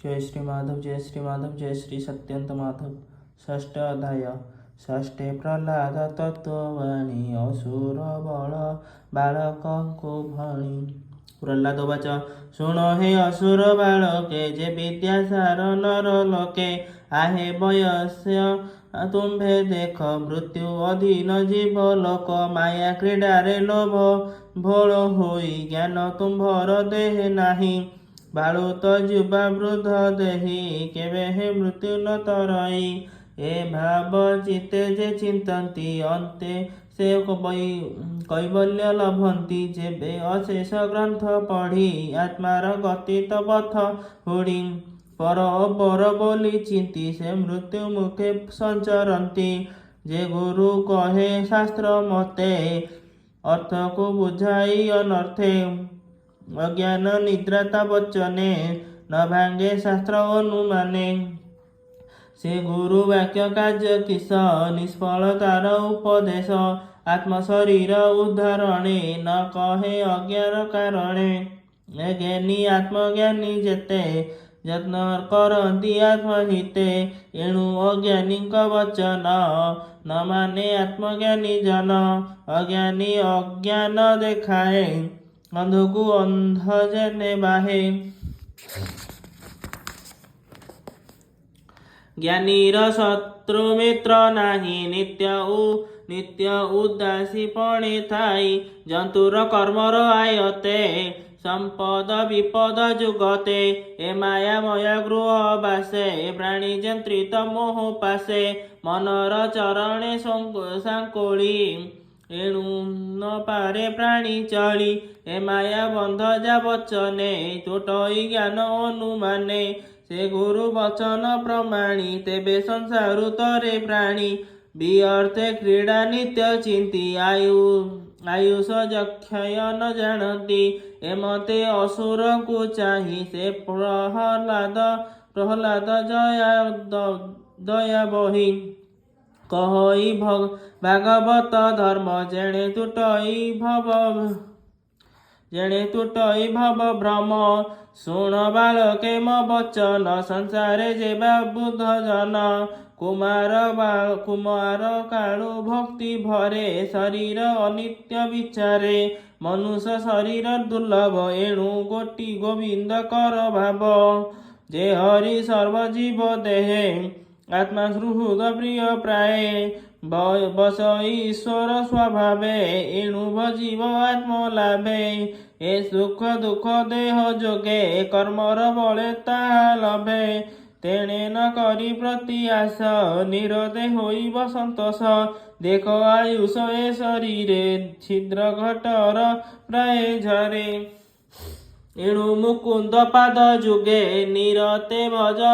जय श्री माधव जय श्री माधव जय श्री सत्यंत माधव। षष्ठ अध्याय। षष्ठे प्रह्लाद तत्त्ववाणी असुर बल बालकଙ୍କୁ भणी। प्रह्लाद उवाच शुण हे असुर बालके जे विद्यासार नर लोके आहे बयस्य तुम्भे देख मृत्यु अधीन जीव लोक माया क्रीडारे लोभ भोळ होई ज्ञान तुम्भर देह नाही बाळुत युवा वृद्ध देही केवे हे मृत्यु न तरई ए भाव चित्ते जे चिंतन्ति अन्ते से कैवल्य लभन्ति जेबे अशेष ग्रंथ पढ़ी आत्मार गतित पथ हुड़ी पर अपर बोली चिंती से मृत्यु मुखे संचरन्ति जे गुरु कहे शास्त्र मते अर्थ को बुझाई अनर्थे अज्ञान निद्राता वचने न भांगे शास्त्र अनुमाने से गुरु वाक्य कार्य किस निष्फल तार उपदेश आत्म शरीर उद्धारणे न कहे अज्ञान कारणे ज्ञानी आत्मज्ञानी जेते यत्न करती आत्महिते एणु अज्ञानी वचन न माने आत्मज्ञानी जन अज्ञानी अज्ञान देखाए अंधकु अंध जने बाहे ज्ञानीर शत्रु मित्र नाही नित्य उदासी पणे थाई जंतुर कर्मर आयते संपद विपद जुगते ए मायामय गृह बासे प्राणी जंत्रित मोह पासे मनर चरणे सांकोली एणु न पारे प्राणी चली ए माया बंध जा वचने चोटई ज्ञान अनुमाने से गुरु वचन प्रमाणी तेबे संसारु तरे प्राणी व्यर्थे क्रीड़ा नित्य चिंती आयुष जक्षय न जानती एमते असुर को चाही से प्रहलाद दया बही कहई भागवत धर्म जेणे टूटई भव भ्रम शुण बालके म वचन संसारे जेबा बुद्ध जन कुमार काळु भक्ति भरे शरीर अनित्य विचारे मनुष्य शरीर दुर्लभ एणु गोटी गोविंद कर भाव जे हरि सर्वजीव देहे आत्मा सुहृद प्रिय प्राय बस ईश्वर स्वभावे एणु भजीव आत्म लाभे ए सुख दुख देह जोगे कर्मर बले ताहा लभे तेणे न करी प्रत्याश निरदे होइब संतोष देख आयुष ए शरीरे छिद्र घटर प्राय झरे एणु मुकुंद पाद जुगे निरते भज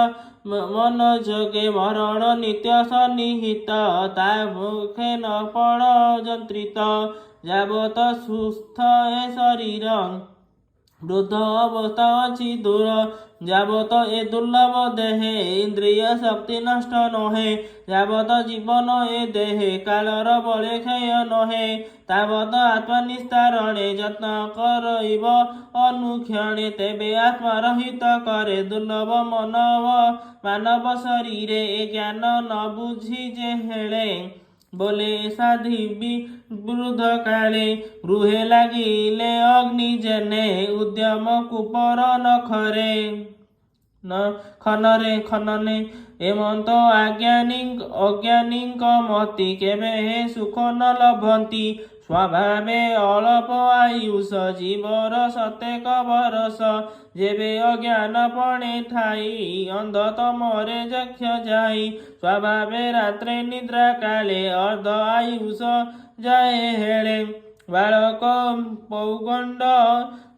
मन जोगे मरण नित्य सन्निहित ता मुखे न पड़ जंत्रित जाबत सुस्थ ए शरीर वृद्ध अवस्था अच्छी दूर जाबत ए दुर्लभ देहे इंद्रिय शक्ति नष्ट नहे जाबत जीवन ए देहे कालर बले क्षय नहे तावत आत्मनिस्तारणे यत्न करइब अनुक्षणे तेबे आत्मा रहित करे दुर्लभ मानव शरीरे ए ज्ञान न बुझी जे हेळे बोले साधी वृद्ध काले गृहे लागिले अग्नि जेने उद्यम कुपर न खनने एमंत अज्ञानी मति केवे हे सुख न लभंती स्वभावे अल्प आयुष जीवर सतेक बरस जेबे अज्ञान पणे थाई अंध तमरे जक्ष जाई स्वभावे रात्रे निद्रा काले अर्ध आयुष जाए हेळे बालक पौगंड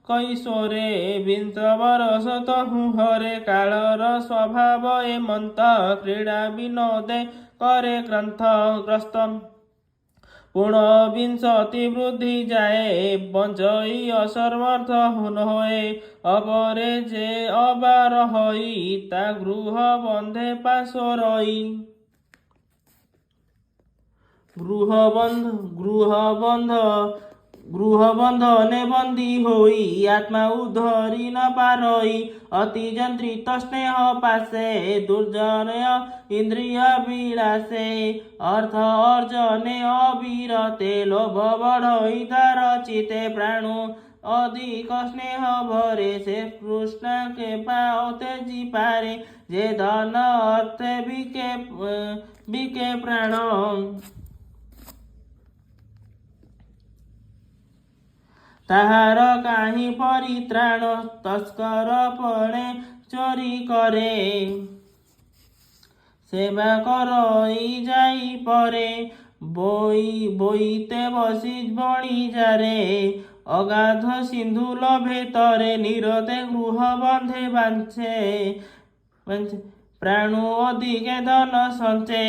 कैशोरे 20 बरस तहु हरे कालर स्वभाव एमंत क्रीड़ा विनोदे करे ग्रस्त पूर्ण विंशति वृद्धि जाए बंचई असमर्थ होए अपरे जे अबार हई ता गृह बंधे पाशोरई गृह बंध ଗୃହ ବନ୍ଧନେ ବନ୍ଦୀ ହୋଇ ଆତ୍ମା ଉଦ୍ଧରି ନ ପାରଇ ଅତି ଯନ୍ତ୍ରିତ ସ୍ନେହ ପାଶେ ଦୁର୍ଜନୟ ଇନ୍ଦ୍ରିୟ ବିଳାସେ ଅର୍ଥ ଅର୍ଜନେ ଅବିରତେ ଲୋଭ ବଢ଼ଇ ତାର ଚିତେ ପ୍ରାଣୁ ଅଧିକ ସ୍ନେହ ভরে সে কৃষ্ণকে পাওতে জি পারে যে ধন অর্থে বিকে প্রাণ তাহার কাহি পরিত্রাণ তস্কর পণে চোরি করে সেবা করই যাই পরে বইতে বসি বণি যারে অগাধ সিন্ধু লভে তরে নিরতে গৃহ বন্ধে বাঞ্ছে প্রাণু অধিকে ধন সঞ্চে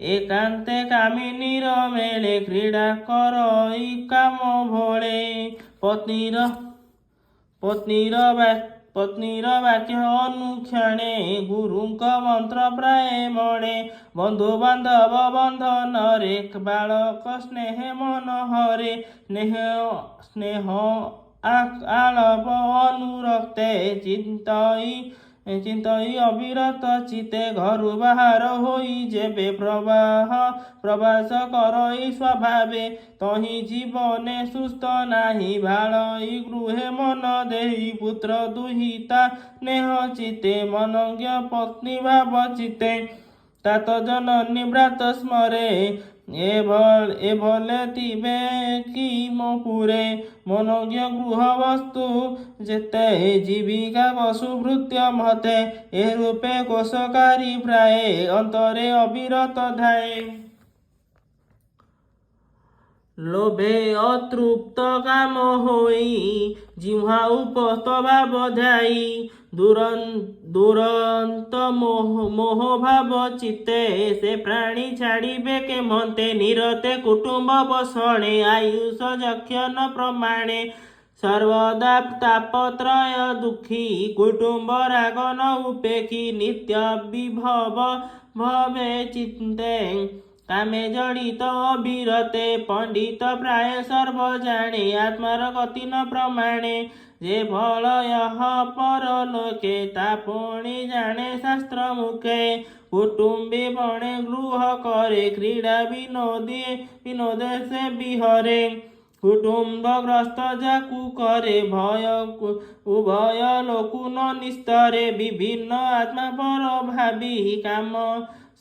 একান্তে কামিনীর মেলে ক্রীড়া করই কাম ভোলে ପତ୍ନୀର ବାକ୍ୟ ଅନୁକ୍ଷଣେ ଗୁରୁଙ୍କ ମନ୍ତ୍ର ପ୍ରାୟ ମଣେ ବନ୍ଧୁ ବାନ୍ଧବ ବନ୍ଧନରେ ବାଳକ ସ୍ନେହ ମନୋହରେ ସ୍ନେହ ଆଳପ ଅନୁରକ୍ତେ ଚିନ୍ତଇ ଅବିରତ ଚିତେ ଘରୁ ବାହାର ହୋଇ ଯେବେ ପ୍ରବାସ କରଇ ସ୍ୱଭାବେ ତହିଁ ଜୀବନେ ସୁସ୍ଥ ନାହିଁ ଭାଳଇ ଗୃହେ ମନ ଦେଇ ପୁତ୍ର ଦୁହିତା ନେହ ଚିତେ ମନଜ୍ଞ ପତ୍ନୀ ଭାବ ଚିତେ ତାତ ଜନନୀ ବ୍ରାତ ସ୍ମରେ ଏଭଲେ ଥିବେ କି ମୋ ପୁରେ ମନଜ୍ଞ ଗୃହ ବସ୍ତୁ ଯେତେ ଜୀବିକା ପଶୁ ଭୃତ୍ୟ ମତେ ଏ ରୂପେ କୋଶକାରୀ ପ୍ରାୟ ଅନ୍ତରେ ଅବିରତ ଧାଏ লোভে অতৃপ্ত কাম হই জিহ্বা উপস্থ ভাব ধ্যায়ী দুরন্ত মোহ ভাব চিত্তে সে প্রাণী ছাড়িবে কেমন্তে নিরতে কুটুম্ব বসণে আয়ুষ যক্ষণ প্রমাণে সর্বদা তাপত্রয় দুঃখী কুটুম্ব রাগ ন উপেক্ষী নিত্য বিভব ভবে চিন্তে কামে জড়িত অবিরতে পণ্ডিত প্রায় সর্ব জাণে আত্মার গতি ন প্রমাণে যে ফলয় পরলোকে তা পুଣି জাণে শাস্ত্র মুখে কুটুম্বী বণে গৃহ করে ক্রীড়া বিনোদে সে বিহরে কুটুম্বগ্রস্ত যাকু করে ভয় উভয় লোকুন নিস্তরে বিভিন্ন আত্মা পর ভাবি কাম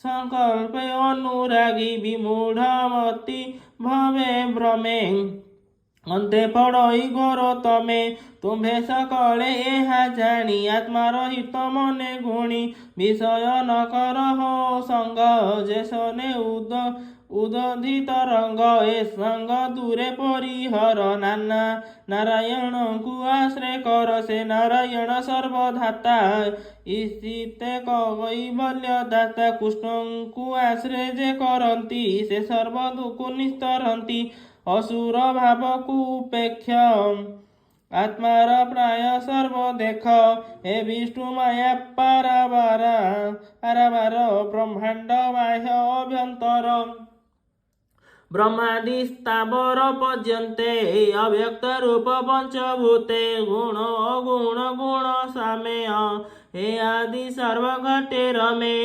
সংকল্পে অনুরাগী বিমূঢ়মতি ভবে ভ্রমে ଅନ୍ତେ ପଡ଼ଇ ଘୋର ତମେ ତୁମ୍ଭେ ସକଳେ ଏହା ଜାଣି ଆତ୍ମାର ହିତ ମନେ ଗୁଣି ବିଷୟ ନ କର ହୋ ସଙ୍ଗ ଯେ ସନେ ଉଦଧିତ ରଙ୍ଗ ଏ ସଙ୍ଗ ଦୂରେ ପରିହର ନାରାୟଣଙ୍କୁ ଆଶ୍ରୟ କର ସେ ନାରାୟଣ ସର୍ବଧାତା ଇସିତେ କୈବଲ୍ୟ ଦାତା କୃଷ୍ଣଙ୍କୁ ଆଶ୍ରୟ ଯେ କରନ୍ତି ସେ ସର୍ବ ଦୁଃଖ ନିସ୍ତରନ୍ତି ଅସୁର ଭାବକୁ ଉପେକ୍ଷ ଆତ୍ମାର ପ୍ରାୟ ସର୍ବ ଦେଖ ଏ ବିଷ୍ଣୁ ମାୟା ପାରାବାର ବ୍ରହ୍ମାଣ୍ଡ ବାହ୍ୟ ଅଭ୍ୟନ୍ତର ବ୍ରହ୍ମାଦି ସ୍ଥାବର ପର୍ଯ୍ୟନ୍ତେ ଅବ୍ୟକ୍ତ ରୂପ ପଞ୍ଚଭୂତେ ଗୁଣ ଅଗୁଣ ଗୁଣ ସାମେୟ ଏ ଆଦି ସର୍ବ ଘଟେ ରମେ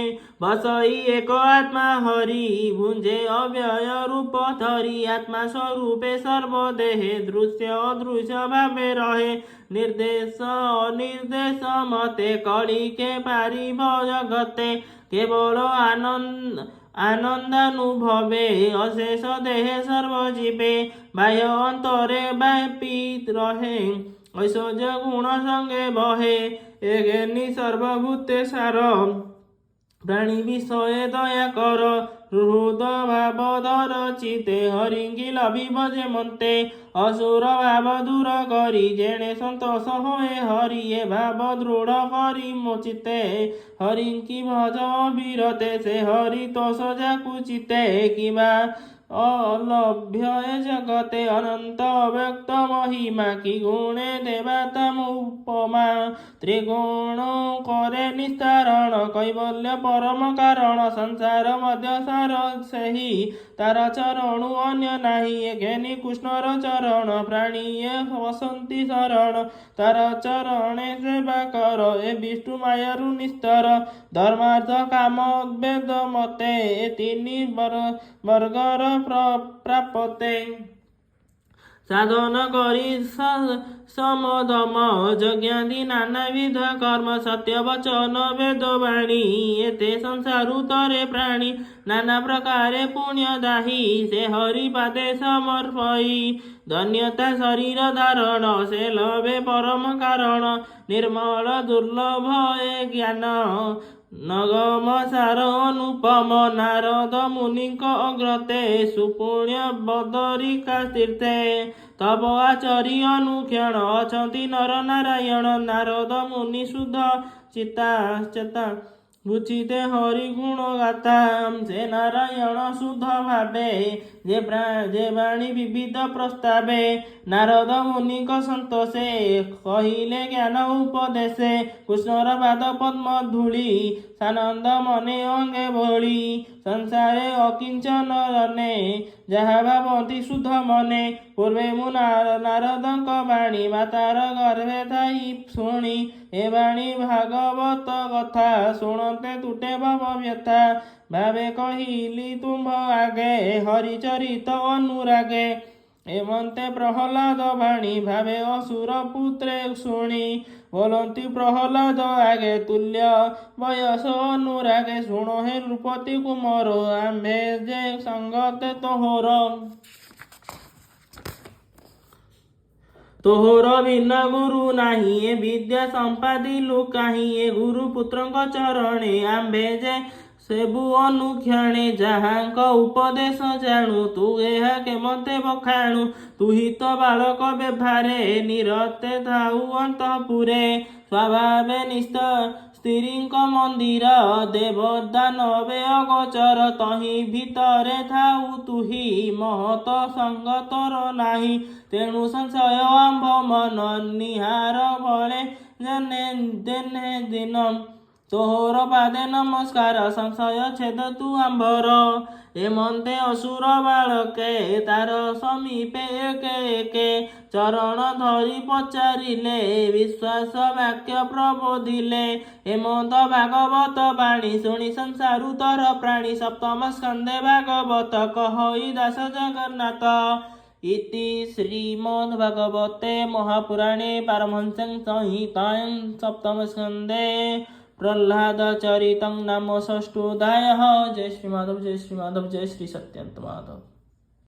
ବସଇ ଏକ ଆତ୍ମା ହରି ଭୁଞ୍ଜେ ଅବ୍ୟୟ ରୂପ ଧରି ଆତ୍ମା ସ୍ୱରୂପେ ସର୍ବଦେହେ ଦୃଶ୍ୟ ଅଦୃଶ୍ୟ ଭାବେ ରହେ ନିର୍ଦ୍ଦେଶ ଅନିର୍ଦ୍ଦେଶ ମତେ କଳିକେ ପାରିବ ଜଗତେ କେବଳ আনন্দানুভবে অশেষ দেহে সর্বজীবে বাহ্য অন্তরে ব্যাপী রহে ঐশ্বর্য গুণ সঙ্গে বহে এগেনি সর্বভূতে সার প্রাণী বিষয়ে দয়া কর হৃদ ভাব ধর চিতে হরিঙ্গি লভিব যে মন্তে অসুর ভাব দূর করি যেণে সন্তোষ হয়ে হরি এ ভাব দৃঢ় করি মোচিতে হরিঙ্কি ভজ বিরতে সে হরি তোষ যাকু চিতে কিবা अलभ्य ए जगते अनंत व्यक्त महिमा कि गुणे देवतम उपमा त्रिगुण करे निस्तारण कैवल्य परम कारण संसार मध्य सार सही तार चरणु अन्य नाही घेनी कृष्णर चरण प्राणी वसंती शरण तार चरणे सेवा कर ए विष्णु मायारु निस्तर धर्मार्थ काम वेद मते ए तिनि वर्गर प्राप्ते साधन करी समधम यज्ञादि नानाविध कर्म सत्य वचन वेदवाणी एते संसारु तरे प्राणी नाना प्रकारे पुण्य दाही से हरिपादे समर्पई धन्यता शरीर धारण से लभे परम कारण निर्मल दुर्लभ ए ज्ञान नगम सार अनुपम नारद मुनिक अग्रते सुपुण्य बदरिका तीर्थे तब आचरी अनुक्षण अछंती नर नारायण नारद मुनि शुद्ध चेता बुझिते हरि गुण गाता से नारायण शुद्ध भावे जे वाणी विविध प्रस्तावे नारद मुनिक सन्तोषे कहिले ज्ञान उपदेशे कृष्णर पाद पद्म धूଳି सानंद मने अंगे भोଳି संसारे अकिंचन रने जहा भावती शुद्ध मने पूर्वे मु नारदंक वाणी मातार गर्भे थाई शुणी ए वाणी भागवत कथा शुणते तुटे भव व्यथा भावे कहिली तुम्भ आगे हरिचरित अनुरागे एमंते प्रहलाद वाणी भावे असुर पुत्रे शुणी बोलती प्रहलाद आगे तुल्य बयस अनुरागे शुणो हे नृपति कुमार आम्भे जे संगते तोहर बिना गुरु नाही ए विद्या संपादिलु काहीं ए गुरु पुत्रंक चरणे आम्भे जे सेबु अनुक्षणे जाहांक उपदेश जाणु तू एहा केमते बखाणु तू हि तो बालक व्यवहारे निरते थाउ अंतपुरे स्वभावे निस्थ स्त्रींक मंदिर देवदानवे अगोचर तही भितरे थाउ तुही महत संग तोर नाही तेणु संशय आंभ मन निहार बळे देने दिन तोहर पादे नमस्कार संशय छेद तू आंबर एमंते असुर बालके तार समीपे एके चरण धरी पचारिले विश्वास वाक्य प्रबोधिले हेमंत भागवत वाणी शुणी संसारु तर प्राणी सप्तम स्कंदे भागवत कहई दास जगन्नाथ इति श्रीमद्भागवते महापुराणे पारमहंस्यां संहितायां सप्तम स्कंदे प्रह्लाद चरितं नाम षष्ठोऽध्यायः। जय श्री माधव जय श्री माधव जय श्री सत्यान्त माधव।